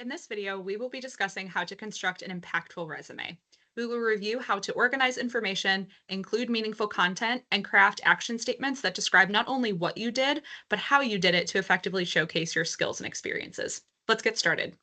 In this video, we will be discussing how to construct an impactful resume. We will review how to organize information, include meaningful content, and craft action statements that describe not only what you did, but how you did it to effectively showcase your skills and experiences. Let's get started.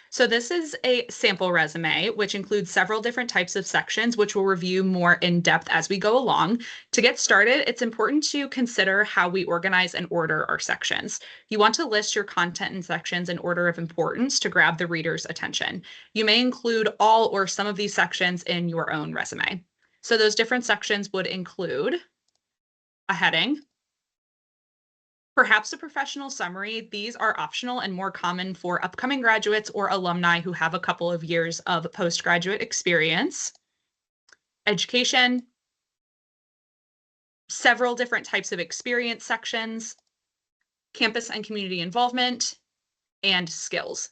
So this is a sample resume, which includes several different types of sections, which we'll review more in depth as we go along. To get started, it's important to consider how we organize and order our sections. You want to list your content and sections in order of importance to grab the reader's attention. You may include all or some of these sections in your own resume. So those different sections would include a heading, perhaps a professional summary. These are optional and more common for upcoming graduates or alumni who have a couple of years of postgraduate experience. Education, several different types of experience sections, campus and community involvement, and skills.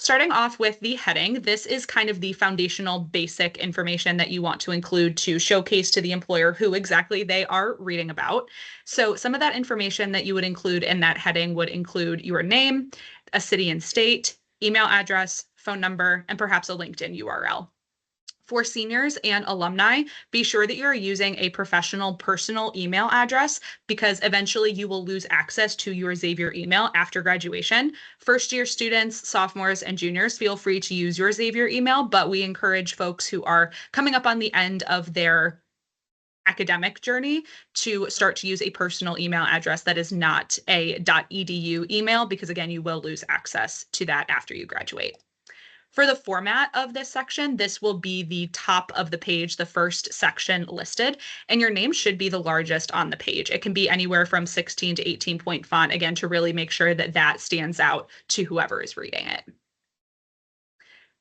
Starting off with the heading, this is kind of the foundational basic information that you want to include to showcase to the employer who exactly they are reading about. So some of that information that you would include in that heading would include your name, a city and state, email address, phone number, and perhaps a LinkedIn URL. For seniors and alumni, be sure that you're using a professional personal email address because eventually you will lose access to your Xavier email after graduation. First year students, sophomores, and juniors, feel free to use your Xavier email, but we encourage folks who are coming up on the end of their academic journey to start to use a personal email address that is not a .edu email because again, you will lose access to that after you graduate. For the format of this section, this will be the top of the page, the first section listed, and your name should be the largest on the page. It can be anywhere from 16 to 18 point font, again, to really make sure that that stands out to whoever is reading it.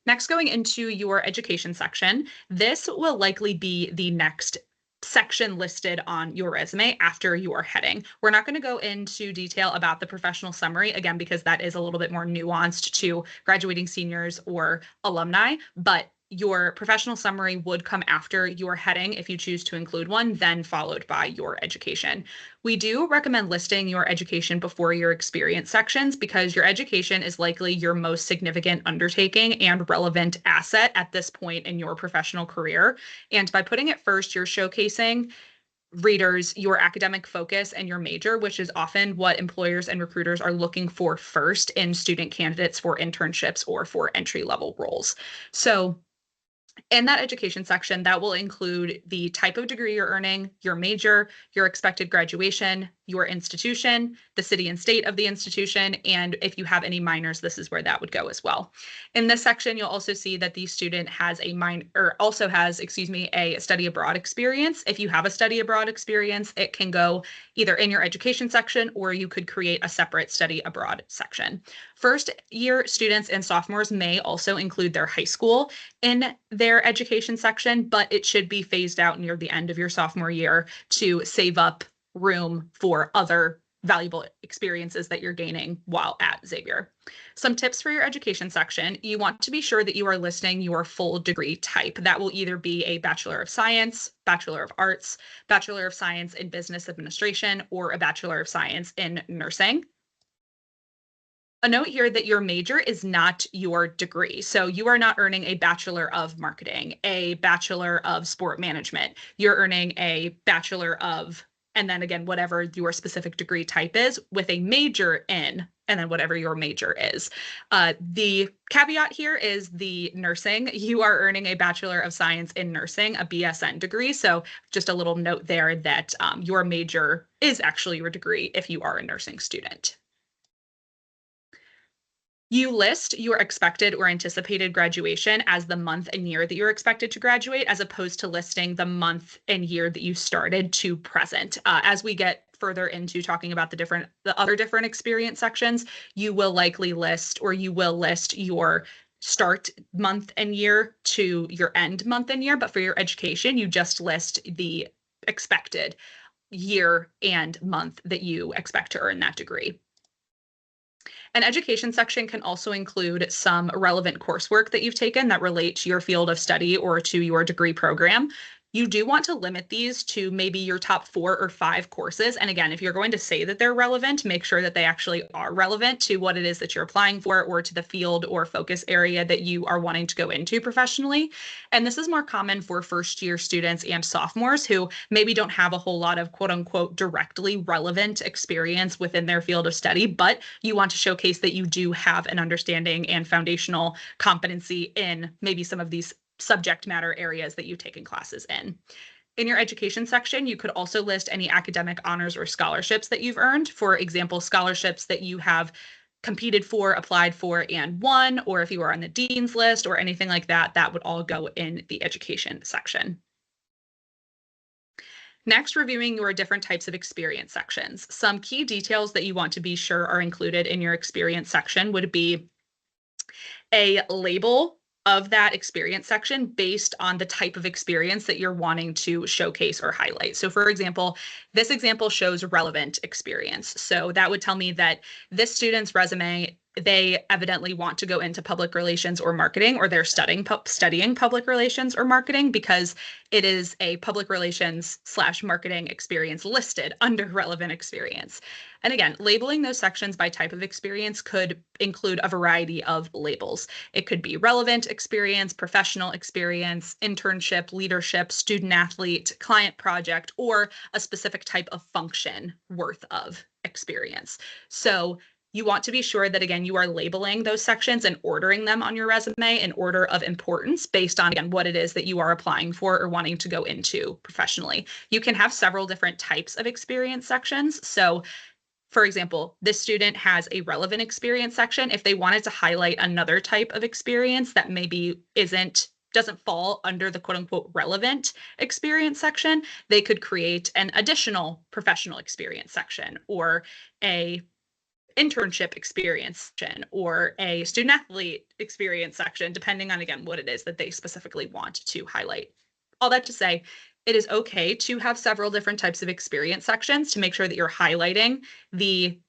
Next, going into your education section, this will likely be the next section listed on your resume after your heading. We're not going to go into detail about the professional summary, again, because that is a little bit more nuanced to graduating seniors or alumni, but your professional summary would come after your heading if you choose to include one, then followed by your education. We do recommend listing your education before your experience sections because your education is likely your most significant undertaking and relevant asset at this point in your professional career. And by putting it first, you're showcasing readers your academic focus and your major, which is often what employers and recruiters are looking for first in student candidates for internships or for entry-level roles. So in that education section, that will include the type of degree you're earning, your major, your expected graduation, your institution, the city and state of the institution, and if you have any minors, this is where that would go as well. In this section, you'll also see that the student has a study abroad experience. If you have a study abroad experience, it can go either in your education section or you could create a separate study abroad section. First year students and sophomores may also include their high school in their education section, but it should be phased out near the end of your sophomore year to save up room for other valuable experiences that you're gaining while at Xavier. Some tips for your education section. You want to be sure that you are listing your full degree type. That will either be a Bachelor of Science, Bachelor of Arts, Bachelor of Science in Business Administration, or a Bachelor of Science in Nursing. A note here that your major is not your degree. So you are not earning a Bachelor of Marketing, a Bachelor of Sport Management. You're earning a Bachelor of, and then again, whatever your specific degree type is with a major in, and then whatever your major is. The caveat here is the nursing. You are earning a Bachelor of Science in Nursing, a BSN degree. So just a little note there that your major is actually your degree if you are a nursing student. You list your expected or anticipated graduation as the month and year that you're expected to graduate, as opposed to listing the month and year that you started to present. As we get further into talking about the other different experience sections, you will likely list your start month and year to your end month and year. But for your education, you just list the expected year and month that you expect to earn that degree. An education section can also include some relevant coursework that you've taken that relate to your field of study or to your degree program. You do want to limit these to maybe your top 4 or 5 courses. And again, if you're going to say that they're relevant, make sure that they actually are relevant to what it is that you're applying for or to the field or focus area that you are wanting to go into professionally. And this is more common for first year students and sophomores who maybe don't have a whole lot of quote unquote directly relevant experience within their field of study, but you want to showcase that you do have an understanding and foundational competency in maybe some of these subject matter areas that you've taken classes in. In your education section, you could also list any academic honors or scholarships that you've earned. For example, scholarships that you have competed for, applied for, and won, or if you are on the dean's list or anything like that, that would all go in the education section. Next, reviewing your different types of experience sections. Some key details that you want to be sure are included in your experience section would be a label of that experience section based on the type of experience that you're wanting to showcase or highlight. So for example, this example shows relevant experience. So that would tell me that this student's resume, they evidently want to go into public relations or marketing, or they're studying public relations or marketing because it is a public relations / marketing experience listed under relevant experience. And again, labeling those sections by type of experience could include a variety of labels. It could be relevant experience, professional experience, internship, leadership, student athlete, client project, or a specific type of function worth of experience. So you want to be sure that, again, you are labeling those sections and ordering them on your resume in order of importance based on, again, what it is that you are applying for or wanting to go into professionally. You can have several different types of experience sections. So for example, this student has a relevant experience section. If they wanted to highlight another type of experience that maybe doesn't fall under the quote unquote relevant experience section, they could create an additional professional experience section or a internship experience section or a student athlete experience section, depending on, again, what it is that they specifically want to highlight. All that to say, it is okay to have several different types of experience sections to make sure that you're highlighting the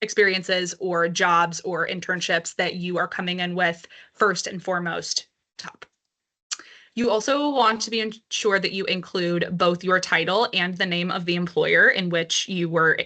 experiences or jobs or internships that you are coming in with first and foremost top. You also want to be sure that you include both your title and the name of the employer in which you were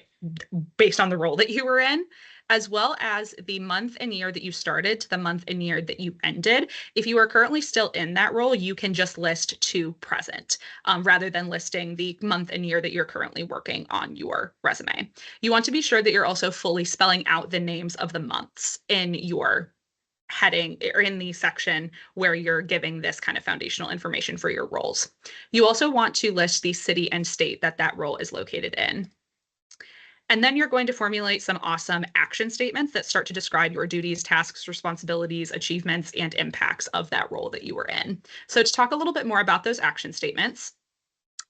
based on the role that you were in, as well as the month and year that you started to the month and year that you ended. If you are currently still in that role, you can just list to present rather than listing the month and year that you're currently working on your resume. You want to be sure that you're also fully spelling out the names of the months in your heading or in the section where you're giving this kind of foundational information for your roles. You also want to list the city and state that that role is located in. And then you're going to formulate some awesome action statements that start to describe your duties, tasks, responsibilities, achievements, and impacts of that role that you were in. So to talk a little bit more about those action statements,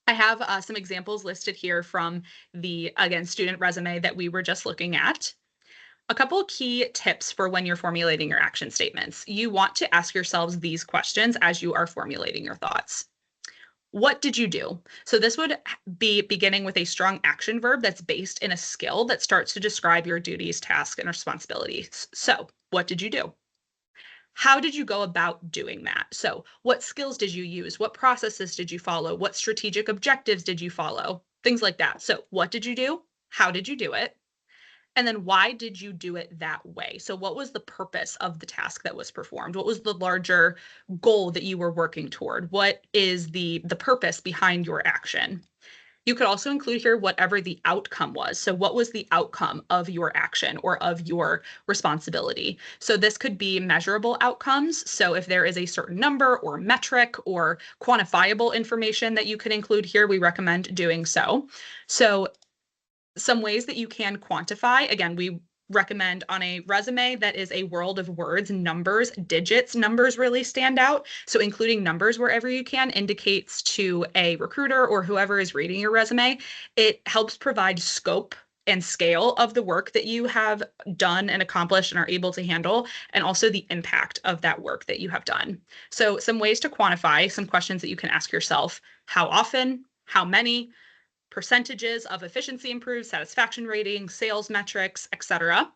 I have some examples listed here from the, again, student resume that we were just looking at. A couple key tips for when you're formulating your action statements. You want to ask yourselves these questions as you are formulating your thoughts. What did you do? So this would be beginning with a strong action verb that's based in a skill that starts to describe your duties, tasks, and responsibilities. So what did you do? How did you go about doing that? So what skills did you use? What processes did you follow? What strategic objectives did you follow? Things like that. So what did you do? How did you do it? And then why did you do it that way? So what was the purpose of the task that was performed? What was the larger goal that you were working toward? What is the purpose behind your action? You could also include here whatever the outcome was. So what was the outcome of your action or of your responsibility? So this could be measurable outcomes. So if there is a certain number or metric or quantifiable information that you could include here, we recommend doing so. So some ways that you can quantify, again, we recommend on a resume that is a world of words, numbers, digits, numbers really stand out. So including numbers wherever you can indicates to a recruiter or whoever is reading your resume, it helps provide scope and scale of the work that you have done and accomplished and are able to handle, and also the impact of that work that you have done. So some ways to quantify, some questions that you can ask yourself: how often, how many, percentages of efficiency improved, satisfaction ratings, sales metrics, etc.,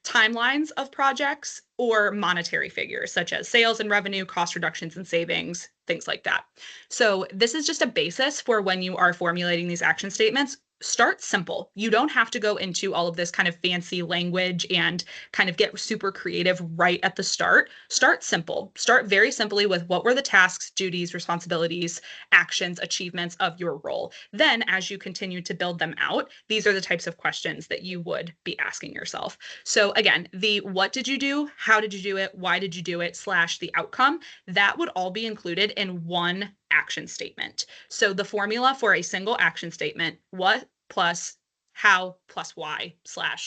timelines of projects, or monetary figures such as sales and revenue, cost reductions and savings, things like that. So this is just a basis for when you are formulating these action statements. Start simple. You don't have to go into all of this kind of fancy language and kind of get super creative right at the start. Start simple. Start very simply with what were the tasks, duties, responsibilities, actions, achievements of your role. Then, as you continue to build them out, these are the types of questions that you would be asking yourself. So again, the what did you do, how did you do it, why did you do it, / the outcome, that would all be included in one action statement. So the formula for a single action statement, what plus how plus why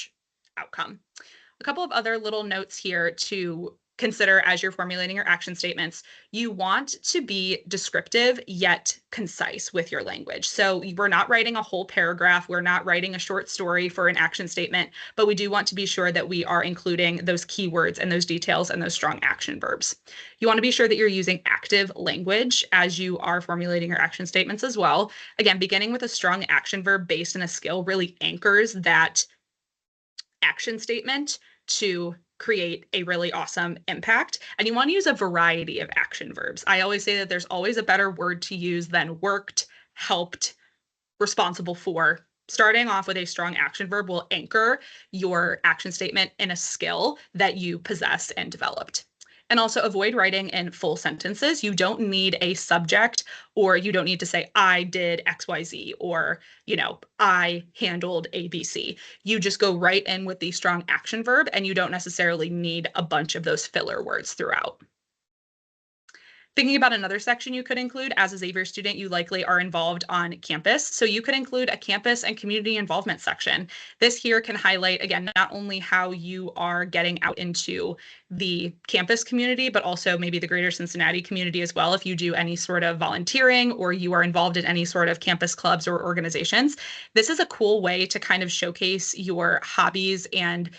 / outcome. A couple of other little notes here to consider as you're formulating your action statements. You want to be descriptive yet concise with your language. So we're not writing a whole paragraph, we're not writing a short story for an action statement, but we do want to be sure that we are including those keywords and those details and those strong action verbs. You want to be sure that you're using active language as you are formulating your action statements as well. Again, beginning with a strong action verb based in a skill really anchors that action statement to create a really awesome impact. And you want to use a variety of action verbs. I always say that there's always a better word to use than worked, helped, responsible for. Starting off with a strong action verb will anchor your action statement in a skill that you possess and developed. And also avoid writing in full sentences. You don't need a subject, or you don't need to say, I did XYZ, or, I handled ABC. You just go right in with the strong action verb, and you don't necessarily need a bunch of those filler words throughout. Thinking about another section you could include, as a Xavier student, you likely are involved on campus. So you could include a campus and community involvement section. This here can highlight, again, not only how you are getting out into the campus community, but also maybe the greater Cincinnati community as well. If you do any sort of volunteering or you are involved in any sort of campus clubs or organizations, this is a cool way to kind of showcase your hobbies and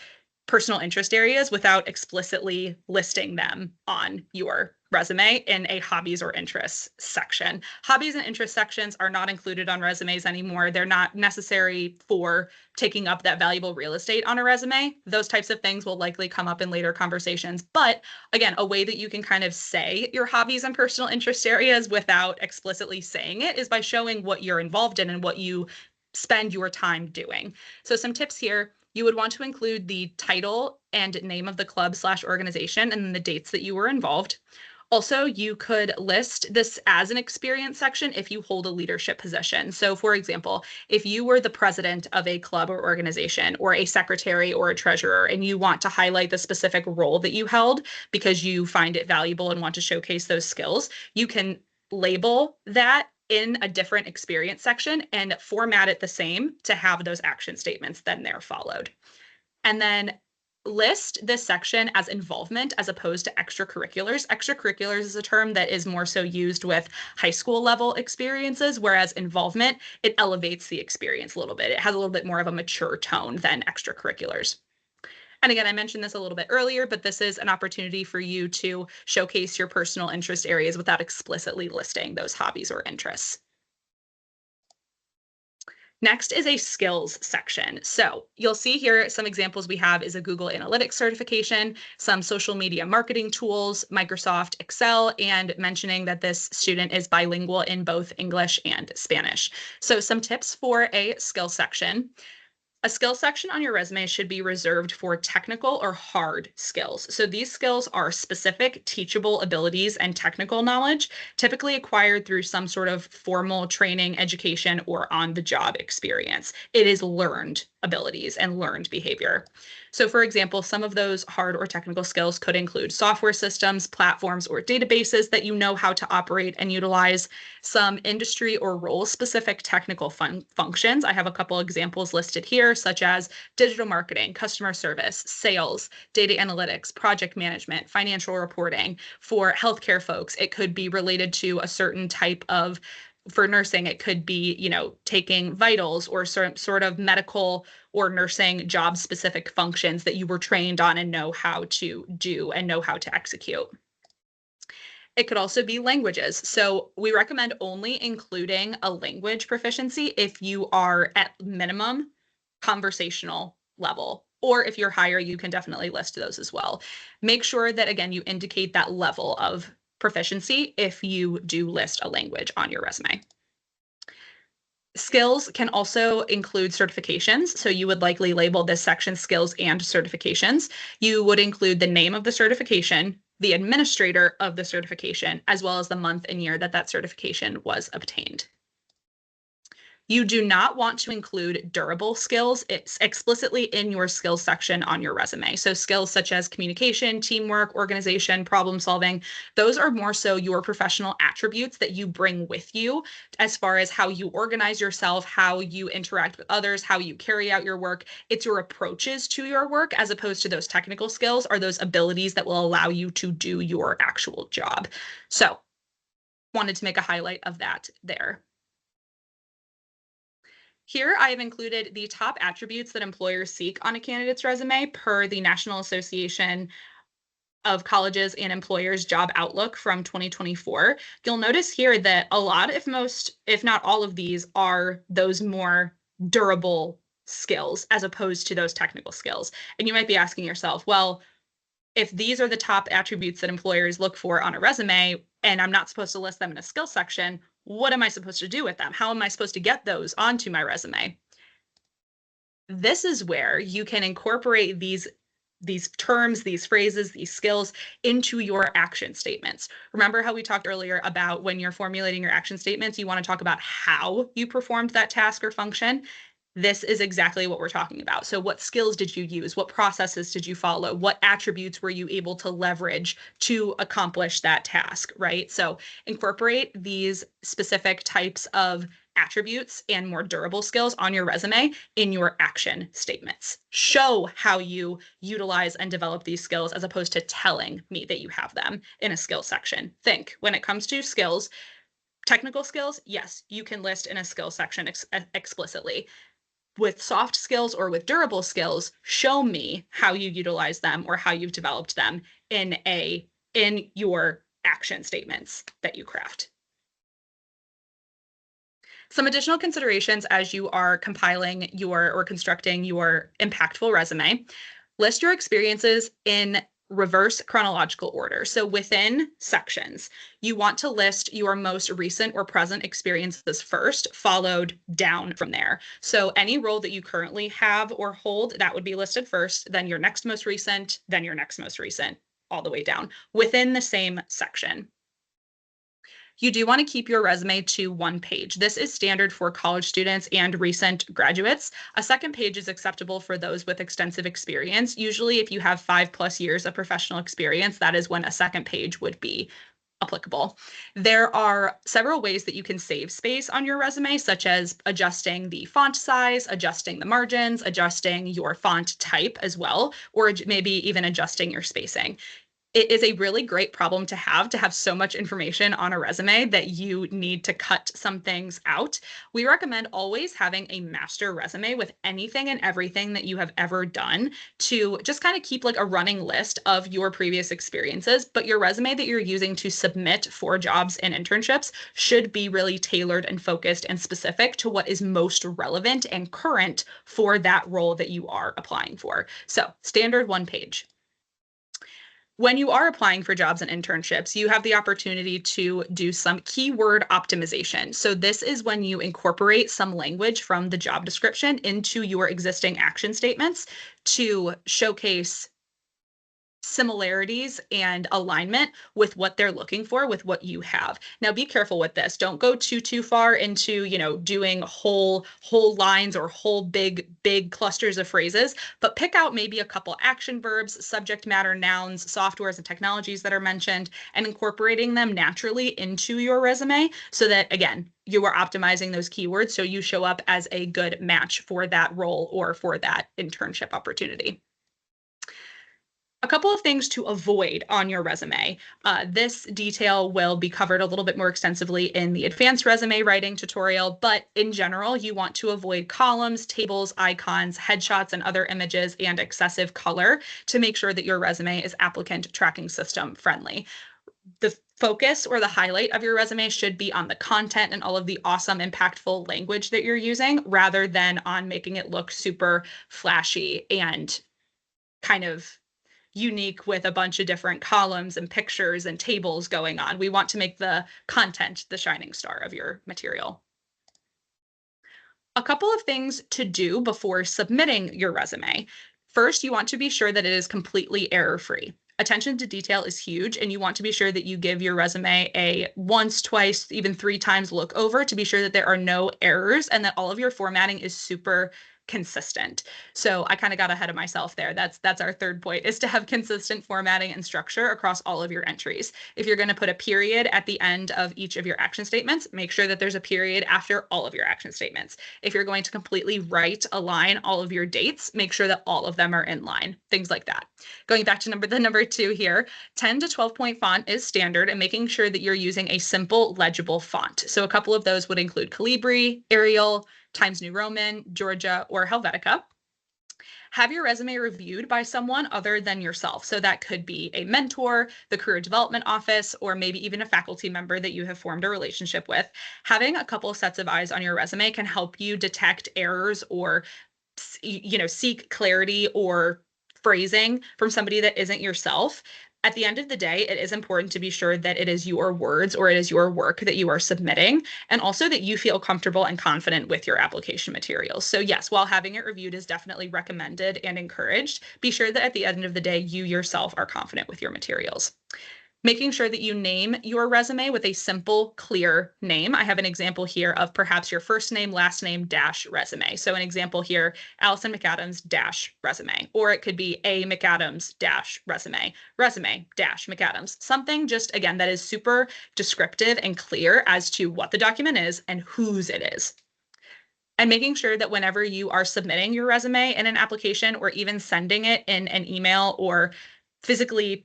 personal interest areas without explicitly listing them on your resume in a hobbies or interests section. Hobbies and interest sections are not included on resumes anymore. They're not necessary for taking up that valuable real estate on a resume. Those types of things will likely come up in later conversations. But again, a way that you can kind of say your hobbies and personal interest areas without explicitly saying it is by showing what you're involved in and what you spend your time doing. So some tips here. You would want to include the title and name of the club / organization and the dates that you were involved. Also, you could list this as an experience section if you hold a leadership position. So for example, if you were the president of a club or organization, or a secretary or a treasurer, and you want to highlight the specific role that you held because you find it valuable and want to showcase those skills, you can label that in a different experience section and format it the same to have those action statements then they're followed. And then list this section as involvement as opposed to extracurriculars. Extracurriculars is a term that is more so used with high school level experiences, whereas involvement, it elevates the experience a little bit. It has a little bit more of a mature tone than extracurriculars. And again, I mentioned this a little bit earlier, but this is an opportunity for you to showcase your personal interest areas without explicitly listing those hobbies or interests. Next is a skills section. So you'll see here some examples we have is a Google Analytics certification, some social media marketing tools, Microsoft Excel, and mentioning that this student is bilingual in both English and Spanish. So some tips for a skills section. A skill section on your resume should be reserved for technical or hard skills. So these skills are specific teachable abilities and technical knowledge, typically acquired through some sort of formal training, education, or on-the-job experience. It is learned abilities and learned behavior. So for example, some of those hard or technical skills could include software systems, platforms, or databases that you know how to operate and utilize, some industry or role-specific technical functions. I have a couple examples listed here, such as digital marketing, customer service, sales, data analytics, project management, financial reporting. For healthcare folks, it could be related to a certain type of, for nursing, it could be, taking vitals or sort of medical or nursing job specific functions that you were trained on and know how to do and know how to execute. It could also be languages. So we recommend only including a language proficiency if you are at minimum conversational level. Or if you're higher, you can definitely list those as well. Make sure that, again, you indicate that level of proficiency if you do list a language on your resume. Skills can also include certifications. So you would likely label this section skills and certifications. You would include the name of the certification, the administrator of the certification, as well as the month and year that that certification was obtained. You do not want to include durable skills explicitly in your skills section on your resume. So skills such as communication, teamwork, organization, problem solving, those are more so your professional attributes that you bring with you as far as how you organize yourself, how you interact with others, how you carry out your work. It's your approaches to your work as opposed to those technical skills or those abilities that will allow you to do your actual job. So wanted to make a highlight of that there. Here, I have included the top attributes that employers seek on a candidate's resume per the National Association of Colleges and Employers Job Outlook from 2024. You'll notice here that a lot, if most, if not all of these, are those more durable skills as opposed to those technical skills. And you might be asking yourself, well, if these are the top attributes that employers look for on a resume, and I'm not supposed to list them in a skill section, what am I supposed to do with them? How am I supposed to get those onto my resume? This is where you can incorporate these terms, these phrases, these skills into your action statements. Remember how we talked earlier about when you're formulating your action statements, you want to talk about how you performed that task or function. This is exactly what we're talking about. So what skills did you use? What processes did you follow? What attributes were you able to leverage to accomplish that task, right? So incorporate these specific types of attributes and more durable skills on your resume in your action statements. Show how you utilize and develop these skills as opposed to telling me that you have them in a skill section. Think when it comes to skills, technical skills, yes, you can list in a skill section explicitly. With soft skills or with durable skills, show me how you utilize them or how you've developed them in your action statements that you craft. Some additional considerations as you are compiling your or constructing your impactful resume. List your experiences in reverse chronological order. So within sections, you want to list your most recent or present experiences first, followed down from there. So any role that you currently have or hold, that would be listed first, then your next most recent, then your next most recent, all the way down within the same section. You do want to keep your resume to one page. This is standard for college students and recent graduates. A second page is acceptable for those with extensive experience. Usually, if you have 5+ years of professional experience, that is when a second page would be applicable. There are several ways that you can save space on your resume, such as adjusting the font size, adjusting the margins, adjusting your font type as well, or maybe even adjusting your spacing. It is a really great problem to have so much information on a resume that you need to cut some things out. We recommend always having a master resume with anything and everything that you have ever done to just kind of keep like a running list of your previous experiences. But your resume that you're using to submit for jobs and internships should be really tailored and focused and specific to what is most relevant and current for that role that you are applying for. So standard one page. When you are applying for jobs and internships, you have the opportunity to do some keyword optimization. So this is when you incorporate some language from the job description into your existing action statements to showcase similarities and alignment with what they're looking for with what you have. Now be careful with this. Don't go too far into, doing whole lines or whole big clusters of phrases, but pick out maybe a couple action verbs, subject matter nouns, softwares and technologies that are mentioned, and incorporating them naturally into your resume so that, again, you are optimizing those keywords so you show up as a good match for that role or for that internship opportunity. A couple of things to avoid on your resume. This detail will be covered a little bit more extensively in the advanced resume writing tutorial, but in general, you want to avoid columns, tables, icons, headshots, and other images and excessive color to make sure that your resume is applicant tracking system friendly. The focus or the highlight of your resume should be on the content and all of the awesome, impactful language that you're using rather than on making it look super flashy and kind of unique with a bunch of different columns and pictures and tables going on. We want to make the content the shining star of your material. A couple of things to do before submitting your resume. First, you want to be sure that it is completely error-free. Attention to detail is huge, and you want to be sure that you give your resume a once, twice, even 3 times look over to be sure that there are no errors and that all of your formatting is super consistent. So I kind of got ahead of myself there. That's our third point, is to have consistent formatting and structure across all of your entries. If you're going to put a period at the end of each of your action statements, make sure that there's a period after all of your action statements. If you're going to completely align all of your dates, make sure that all of them are in line, things like that. Going back to number 2 here, 10 to 12 point font is standard, and making sure that you're using a simple, legible font. So a couple of those would include Calibri, Arial, Times New Roman, Georgia, or Helvetica. Have your resume reviewed by someone other than yourself. So that could be a mentor, the career development office, or maybe even a faculty member that you have formed a relationship with. Having a couple sets of eyes on your resume can help you detect errors or seek clarity or phrasing from somebody that isn't yourself. At the end of the day, it is important to be sure that it is your words or it is your work that you are submitting, and also that you feel comfortable and confident with your application materials. So yes, while having it reviewed is definitely recommended and encouraged, be sure that at the end of the day, you yourself are confident with your materials. Making sure that you name your resume with a simple, clear name. I have an example here of perhaps your first name, last name, dash resume. So an example here, Allison McAdams dash resume, or it could be A McAdams dash resume, resume dash McAdams. Something just, again, that is super descriptive and clear as to what the document is and whose it is. And making sure that whenever you are submitting your resume in an application or even sending it in an email or physically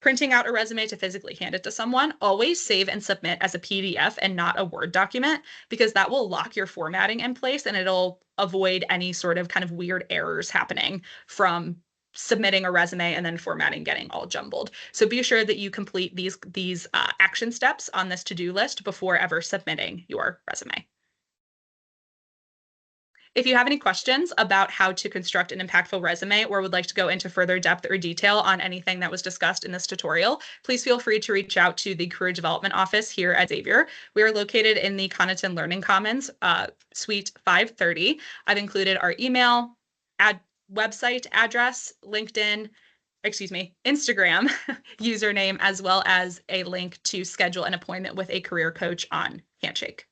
printing out a resume to physically hand it to someone, always save and submit as a PDF and not a Word document, because that will lock your formatting in place and it'll avoid any sort of kind of weird errors happening from submitting a resume and then formatting getting all jumbled. So be sure that you complete these action steps on this to-do list before ever submitting your resume. If you have any questions about how to construct an impactful resume or would like to go into further depth or detail on anything that was discussed in this tutorial, please feel free to reach out to the Career Development Office here at Xavier. We are located in the Conneton Learning Commons, Suite 530. I've included our email, website address, Instagram username, as well as a link to schedule an appointment with a career coach on Handshake.